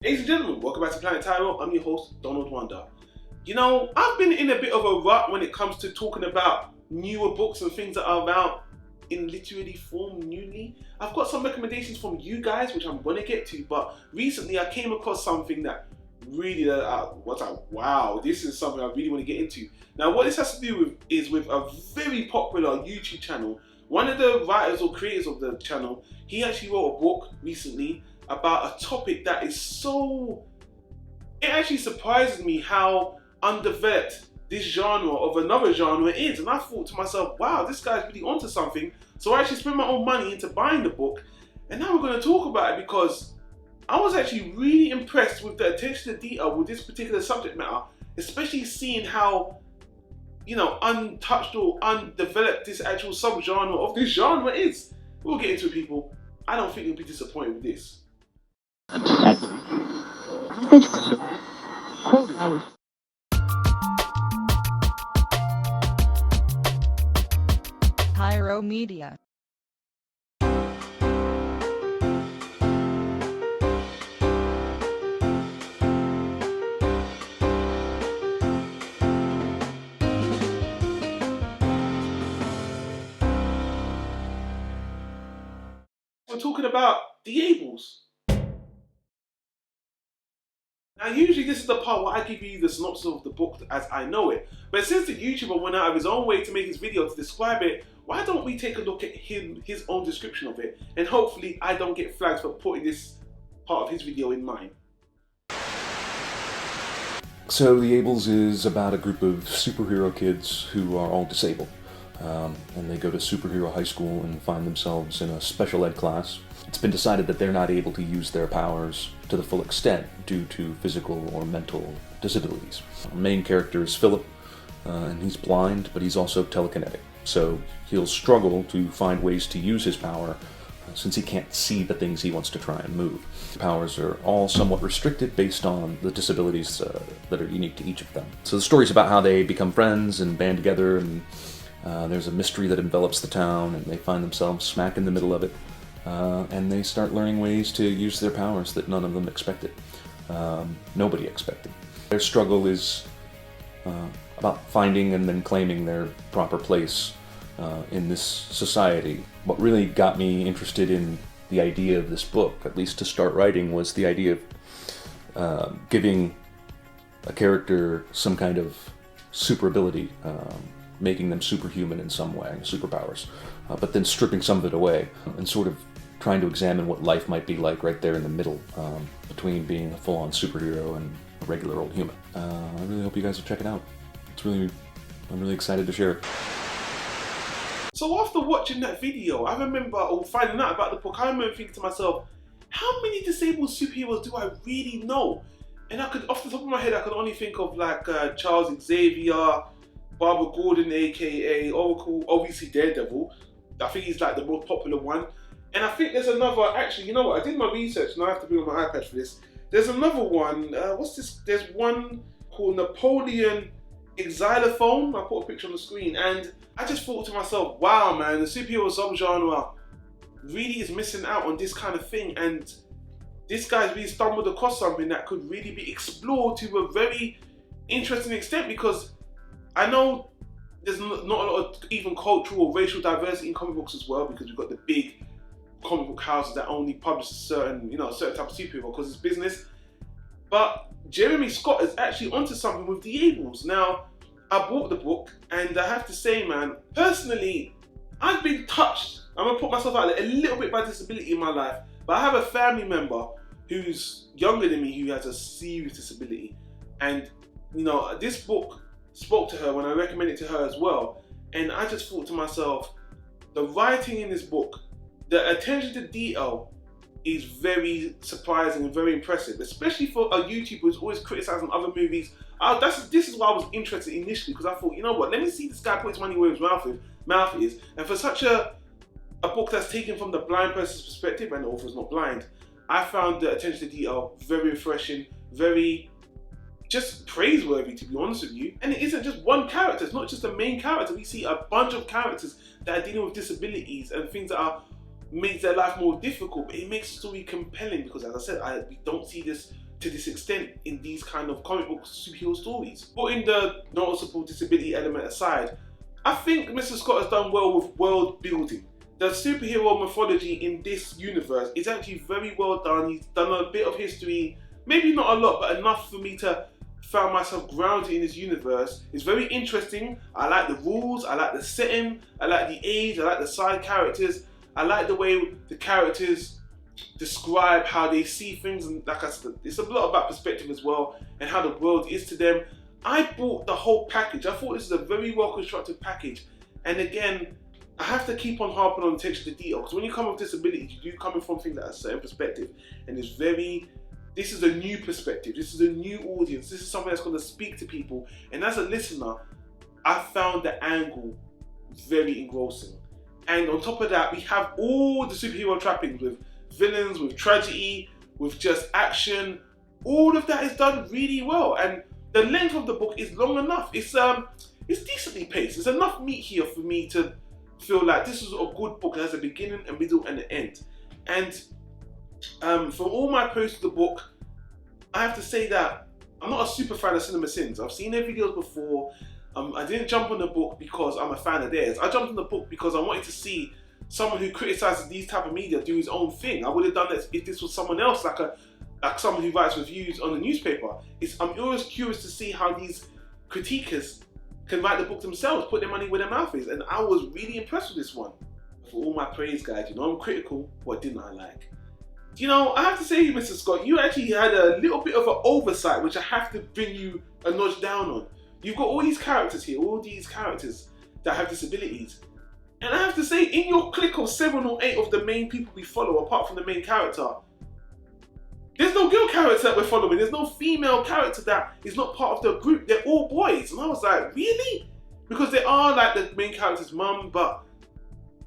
Ladies and gentlemen, welcome back to Planet Tyro. I'm your host, Donald Wonder. You know, I've been in a bit of a rut when it comes to talking about newer books and things that are out in literary form newly. I've got some recommendations from you guys, which I'm going to get to, but recently I came across something that really was like, wow, this is something I really want to get into. Now, what this has to do with is with a very popular YouTube channel. One of the writers or creators of the channel, he actually wrote a book recently about a topic that is so... It actually surprises me how undeveloped this genre of another genre is. And I thought to myself, wow, this guy's really onto something. So I actually spent my own money into buying the book. And now we're going to talk about it because I was actually really impressed with the attention to detail with this particular subject matter, especially seeing how, you know, untouched or undeveloped this actual subgenre of this genre is. We'll get into it, people. I don't think you'll be disappointed with this. Tyro Media. We're talking about the Ables. Now, usually this is the part where I give you the synopsis of the book as I know it. But since the YouTuber went out of his own way to make his video to describe it, why don't we take a look at his own description of it, and hopefully I don't get flagged for putting this part of his video in mine. So The Ables is about a group of superhero kids who are all disabled. And they go to superhero high school and find themselves in a special ed class. It's been decided that they're not able to use their powers to the full extent due to physical or mental disabilities. Our main character is Philip, and he's blind, but he's also telekinetic. So he'll struggle to find ways to use his power since he can't see the things he wants to try and move. Powers are all somewhat restricted based on the disabilities that are unique to each of them. So the story's about how they become friends and band together, and there's a mystery that envelops the town, and they find themselves smack in the middle of it, and they start learning ways to use their powers that none of them expected. Nobody expected. Their struggle is about finding and then claiming their proper place in this society. What really got me interested in the idea of this book, at least to start writing, was the idea of giving a character some kind of super ability, making them superhuman in some way, superpowers, but then stripping some of it away and sort of trying to examine what life might be like right there in the middle between being a full-on superhero and a regular old human. I really hope you guys will check it out. I'm really excited to share it. So after watching that video, I remember, or finding out about the book, I remember thinking to myself, how many disabled superheroes do I really know? And I could, off the top of my head, I could only think of like Charles Xavier, Barbara Gordon, aka Oracle, obviously Daredevil. I think he's like the most popular one. And I think there's another, actually, you know what, I did my research and I have to bring on my iPad for this. There's another one, what's this? There's one called Napoleon Xylophone. I put a picture on the screen and I just thought to myself, wow man, the superhero subgenre really is missing out on this kind of thing, and this guy's really stumbled across something that could really be explored to a very interesting extent, because I know there's not a lot of even cultural or racial diversity in comic books as well, because we've got the big comic book houses that only publish a certain, certain type of superhero because it's business. But Jeremy Scott is actually onto something with the Ables. Now, I bought the book and I have to say, man, personally, I've been touched. I'm gonna put myself out there a little bit by disability in my life, but I have a family member who's younger than me who has a serious disability, and this book spoke to her when I recommended it to her as well. And I just thought to myself, the writing in this book, the attention to detail is very surprising and very impressive, especially for a YouTuber who's always criticizing other movies. This is why I was interested initially, because I thought, you know what, let me see this guy put his money where his mouth is. And for such a book that's taken from the blind person's perspective, and the author's not blind, I found the attention to detail very refreshing, very just praiseworthy, to be honest with you. And it isn't just one character, it's not just the main character. We see a bunch of characters that are dealing with disabilities and things that are makes their life more difficult, but it makes the story compelling because, as I said, we don't see this to this extent in these kind of comic book superhero stories. Putting the noticeable disability element aside, I think Mr. Scott has done well with world building. The superhero mythology in this universe is actually very well done. He's done a bit of history, maybe not a lot, but enough for me to find myself grounded in this universe. It's very interesting. I like the rules, I like the setting, I like the age, I like the side characters, I like the way the characters describe how they see things, and like I said, it's a lot about perspective as well and how the world is to them. I bought the whole package. I thought this is a very well constructed package, and again, I have to keep on harping on attention to detail, because when you come with disabilities, you do come from things that are a certain perspective, and this is a new perspective, this is a new audience, this is something that's going to speak to people, and as a listener, I found the angle very engrossing. And on top of that, we have all the superhero trappings with villains, with tragedy, with just action. All of that is done really well, and the length of the book is long enough. It's decently paced. There's enough meat here for me to feel like this is a good book that has a beginning, a middle, and an end. And from all my posts of the book, I have to say that I'm not a super fan of Cinema Sins. I've seen their videos before. I didn't jump on the book because I'm a fan of theirs. I jumped on the book because I wanted to see someone who criticizes these type of media do his own thing. I would have done that if this was someone else, like someone who writes reviews on the newspaper. I'm always curious to see how these critiquers can write the book themselves, put their money where their mouth is, and I was really impressed with this one. For all my praise, guys, I'm critical. What didn't I like? I have to say, Mr. Scott, you actually had a little bit of an oversight, which I have to bring you a notch down on. You've got all these characters here, all these characters that have disabilities. And I have to say, in your clique of 7 or 8 of the main people we follow, apart from the main character, there's no girl character that we're following. There's no female character that is not part of the group. They're all boys. And I was like, really? Because they are like the main character's mum, but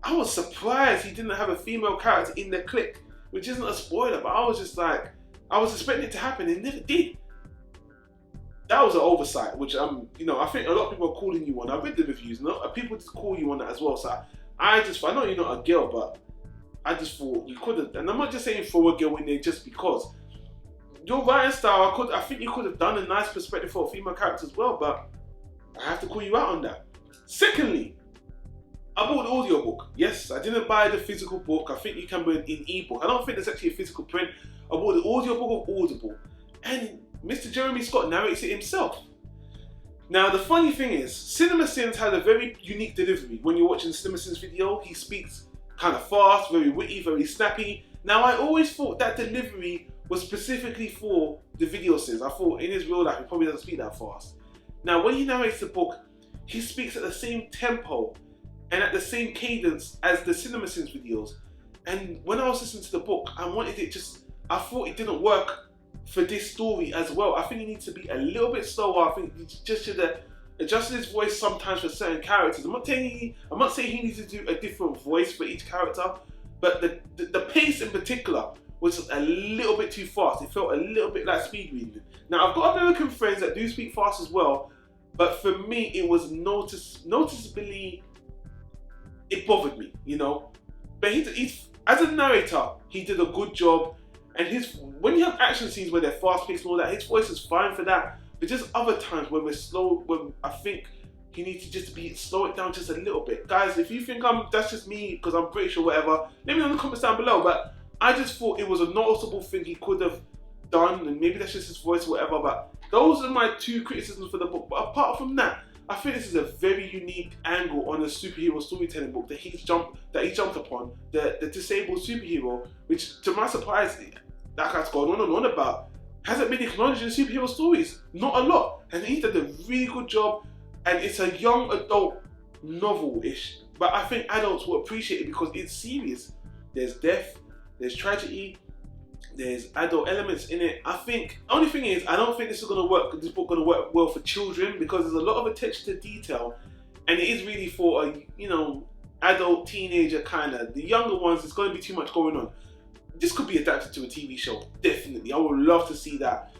I was surprised he didn't have a female character in the clique, which isn't a spoiler, but I was just like, I was expecting it to happen, and it never did. That was an oversight, which I think a lot of people are calling you on. I read the reviews, people just call you on that as well. So I know you're not a girl, but I just thought you could have, and I'm not just saying throw a girl in there just because. Your writing style, I think you could have done a nice perspective for a female character as well, but I have to call you out on that. Secondly, I bought the audiobook. Yes, I didn't buy the physical book. I think you can buy it in ebook. I don't think there's actually a physical print. I bought the audiobook of Audible, and Mr. Jeremy Scott narrates it himself. Now, the funny thing is, Cinema Sins had a very unique delivery. When you're watching the Cinema Sins video, he speaks kind of fast, very witty, very snappy. Now, I always thought that delivery was specifically for the video sins. I thought in his real life, he probably doesn't speak that fast. Now, when he narrates the book, he speaks at the same tempo and at the same cadence as the Cinema Sins videos. And when I was listening to the book, I thought it didn't work for this story as well. I think he needs to be a little bit slower. I think he just should have adjusted his voice sometimes for certain characters. I'm not saying he needs to do a different voice for each character, but the pace in particular was a little bit too fast. It felt a little bit like speed reading. Now, I've got American friends that do speak fast as well, but for me, it was noticeably, it bothered me, But he's as a narrator, he did a good job. And when you have action scenes where they're fast paced and all that, his voice is fine for that. But just other times when we're slow, when I think he needs to just slow it down just a little bit. Guys, if you think that's just me because I'm British or whatever, let me know in the comments down below. But I just thought it was a noticeable thing he could have done, and maybe that's just his voice or whatever. But those are my 2 criticisms for the book. But apart from that, I think this is a very unique angle on a superhero storytelling book that he jumped upon, the disabled superhero, which to my surprise, like I've gone on and on about, hasn't been acknowledged in superhero stories. Not a lot. And he did a really good job, and it's a young adult novel-ish. But I think adults will appreciate it because it's serious. There's death, there's tragedy, there's adult elements in it. I think, only thing is, I don't think this book gonna work well for children, because there's a lot of attention to detail, and it is really for a, adult, teenager kind of. The younger ones, there's gonna be too much going on. This could be adapted to a TV show, definitely. I would love to see that.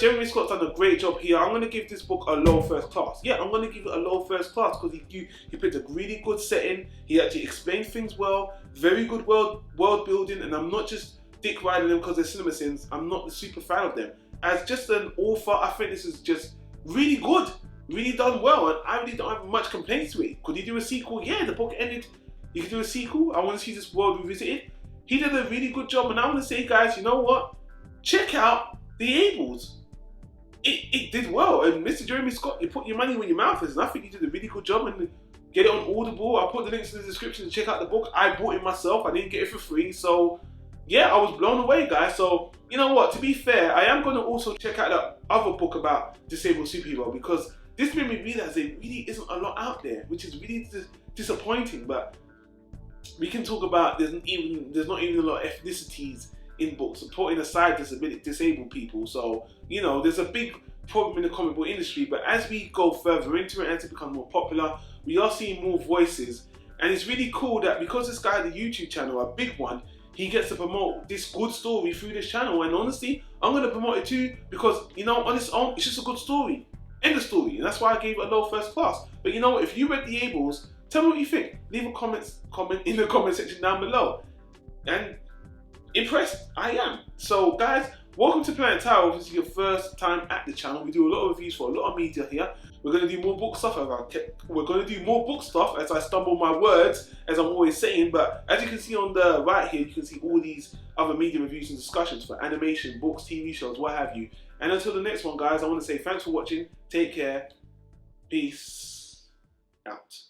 Jeremy Scott's done a great job here. I'm going to give this book a low first class. Yeah, I'm going to give it a low first class because he picked a really good setting. He actually explained things well. Very good world building, and I'm not just dick riding them because they're cinema sins. I'm not the super fan of them. As just an author, I think this is just really good, really done well, and I really don't have much complaints to it. Could he do a sequel? Yeah, the book ended. He could do a sequel. I want to see this world revisited. He did a really good job, and I want to say, guys, you know what? Check out The Ables. It did well, and Mr. Jeremy Scott, you put your money where your mouth is, and I think he did a really good job. And get it on Audible. I'll put the links in the description to check out the book. I bought it myself. I didn't get it for free, so yeah, I was blown away, guys. So you know what? To be fair, I am going to also check out that other book about disabled superhero, because this made me realize there really isn't a lot out there, which is really disappointing. But we can talk about there's not even a lot of ethnicities in books, putting aside disabled people. So you know, there's a big problem in the comic book industry. But as we go further into it and to become more popular, we are seeing more voices, and it's really cool that because this guy had a YouTube channel, a big one, he gets to promote this good story through this channel. And honestly, I'm going to promote it too, because you know, on its own, it's just a good story. End of story. And that's why I gave it a low first class. But you know what? If you read The Ables, tell me what you think. Leave a comment in the comment section down below. And impressed I am. So guys, welcome to Planet Tyro. If this is your first time at the channel, we do a lot of reviews for a lot of media here. We're going to do more book stuff. We're going to do more book stuff as I stumble my words, as I'm always saying. But as you can see on the right here, you can see all these other media reviews and discussions for animation, books, TV shows, what have you. And until the next one, guys, I want to say thanks for watching. Take care. Peace out.